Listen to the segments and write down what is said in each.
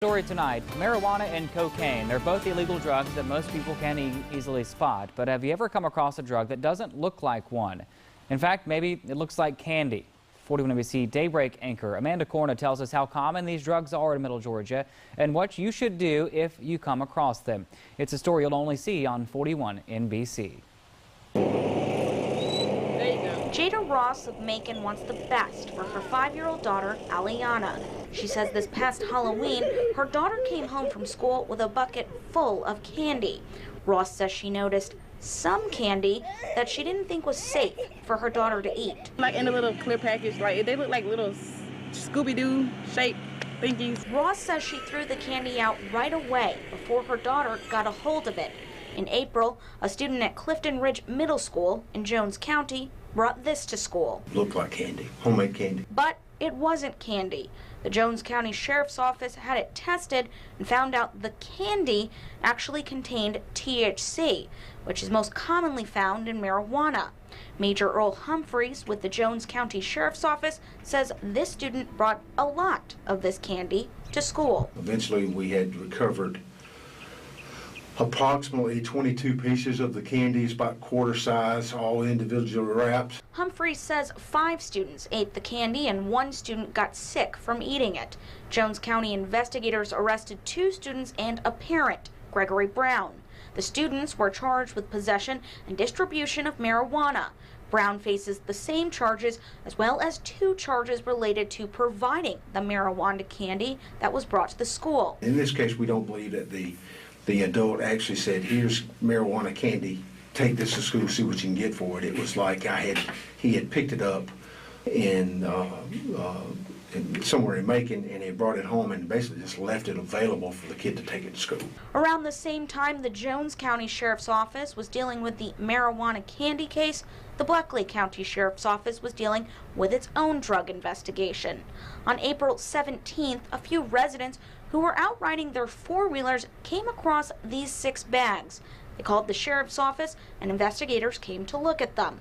Story tonight, marijuana and cocaine. They're both illegal drugs that most people can easily spot. But have you ever come across a drug that doesn't look like one? In fact, maybe it looks like candy. 41 NBC Daybreak anchor Amanda Corna tells us how common these drugs are in Middle Georgia and what you should do if you come across them. It's a story you'll only see on 41 NBC. Jada Ross of Macon wants the best for her 5-year-old daughter, Aliana. She says this past Halloween, her daughter came home from school with a bucket full of candy. Ross says she noticed some candy that she didn't think was safe for her daughter to eat. Like in a little clear package, right? They look like little Scooby-Doo shaped thingies. Ross says she threw the candy out right away before her daughter got a hold of it. In April, a student at Clifton Ridge Middle School in Jones County brought this to school. Looked like candy, homemade candy. But it wasn't candy. The Jones County Sheriff's Office had it tested and found out the candy actually contained THC, which is most commonly found in marijuana. Major Earl Humphreys with the Jones County Sheriff's Office says this student brought a lot of this candy to school. Eventually we had recovered approximately 22 pieces of the candies, about quarter size, all individually wrapped. Humphreys says 5 students ate the candy and 1 student got sick from eating it. Jones County investigators arrested 2 students and a parent, Gregory Brown. The students were charged with possession and distribution of marijuana. Brown faces the same charges as well as 2 charges related to providing the marijuana candy that was brought to the school. In this case, we don't believe that the adult actually said, here's marijuana candy, take this to school, see what you can get for it. It was like he had picked it up in somewhere in Macon and he brought it home and basically just left it available for the kid to take it to school. Around the same time the Jones County Sheriff's Office was dealing with the marijuana candy case, the Bleckley County Sheriff's Office was dealing with its own drug investigation. On April 17th, a few residents who were out riding their 4-wheelers came across these 6 bags. They called the sheriff's office and investigators came to look at them.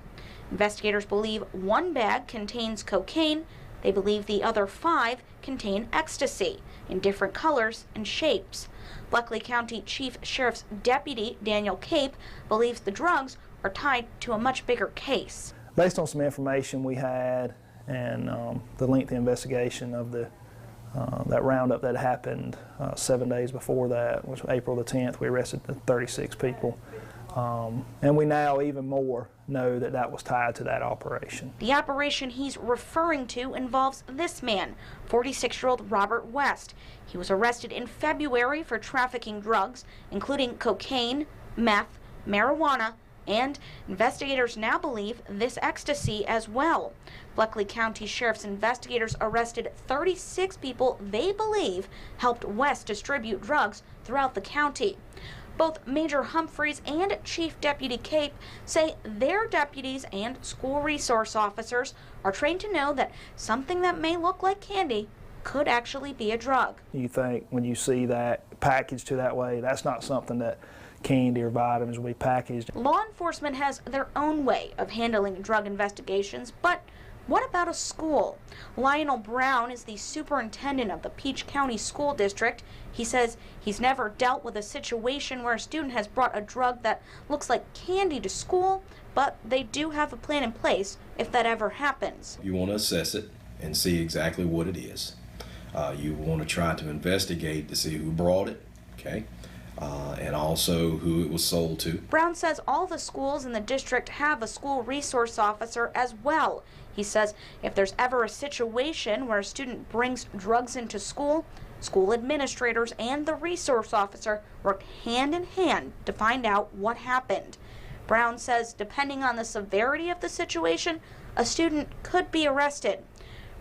Investigators believe 1 bag contains cocaine. They believe the other 5 contain ecstasy in different colors and shapes. Bleckley County Chief Sheriff's Deputy Daniel Cape believes the drugs are tied to a much bigger case. Based on some information we had and the lengthy investigation of that roundup that happened 7 days before that, which was April the 10th, we arrested 36 people. And we now even more know that that was tied to that operation. The operation he's referring to involves this man, 46-year-old Robert West. He was arrested in February for trafficking drugs, including cocaine, meth, marijuana, and investigators now believe this ecstasy as well. Bleckley County Sheriff's investigators arrested 36 people they believe helped West distribute drugs throughout the county. Both Major Humphreys and Chief Deputy Cape say their deputies and school resource officers are trained to know that something that may look like candy could actually be a drug. You think when you see that packaged to that way, that's not something that candy or vitamins will be packaged. Law enforcement has their own way of handling drug investigations, but what about a school? Lionel Brown is the superintendent of the Peach County School District. He says he's never dealt with a situation where a student has brought a drug that looks like candy to school, but they do have a plan in place if that ever happens. You want to assess it and see exactly what it is. You want to try to investigate to see who brought it, okay? And also who it was sold to. Brown says all the schools in the district have a school resource officer as well. He says if there's ever a situation where a student brings drugs into school, school administrators and the resource officer work hand in hand to find out what happened. Brown says depending on the severity of the situation, a student could be arrested.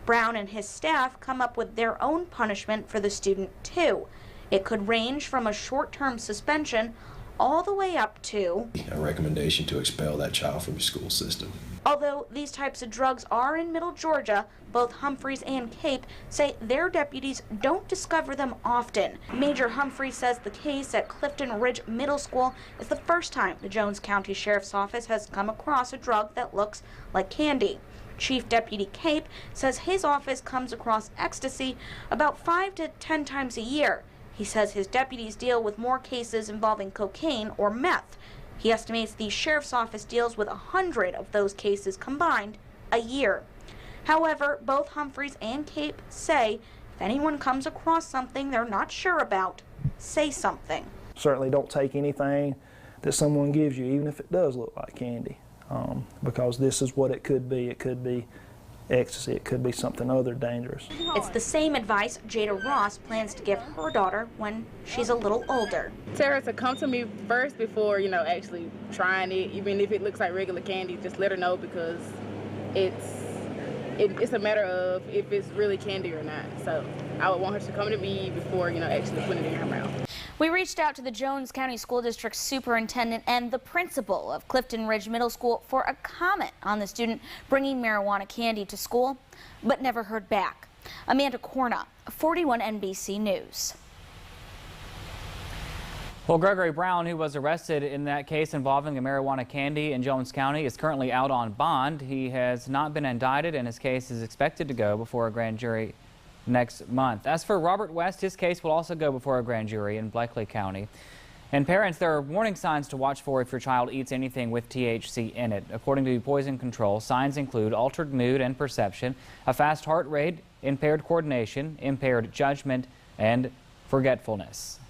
Brown and his staff come up with their own punishment for the student too. It could range from a short-term suspension all the way up to a recommendation to expel that child from the school system. Although these types of drugs are in Middle Georgia, both Humphreys and Cape say their deputies don't discover them often. Major Humphreys says the case at Clifton Ridge Middle School is the first time the Jones County Sheriff's Office has come across a drug that looks like candy. Chief Deputy Cape says his office comes across ecstasy about 5 to 10 times a year. He says his deputies deal with more cases involving cocaine or meth. He estimates the sheriff's office deals with 100 of those cases combined a year. However, both Humphreys and Cape say if anyone comes across something they're not sure about, say something. Certainly don't take anything that someone gives you, even if it does look like candy, because this is what it could be. It could be ecstasy, it could be something other dangerous. It's the same advice Jada Ross plans to give her daughter when she's a little older. Tell her to come to me first before, actually trying it. Even if it looks like regular candy, just let her know, because it's a matter of if it's really candy or not. So I would want her to come to me before, actually putting it in her mouth. We reached out to the Jones County School District superintendent and the principal of Clifton Ridge Middle School for a comment on the student bringing marijuana candy to school, but never heard back. Amanda Corna, 41 NBC News. Well, Gregory Brown, who was arrested in that case involving the marijuana candy in Jones County, is currently out on bond. He has not been indicted, and his case is expected to go before a grand jury next month. As for Robert West, his case will also go before a grand jury in Bleckley County. And parents, there are warning signs to watch for if your child eats anything with THC in it. According to Poison Control, signs include altered mood and perception, a fast heart rate, impaired coordination, impaired judgment, and forgetfulness.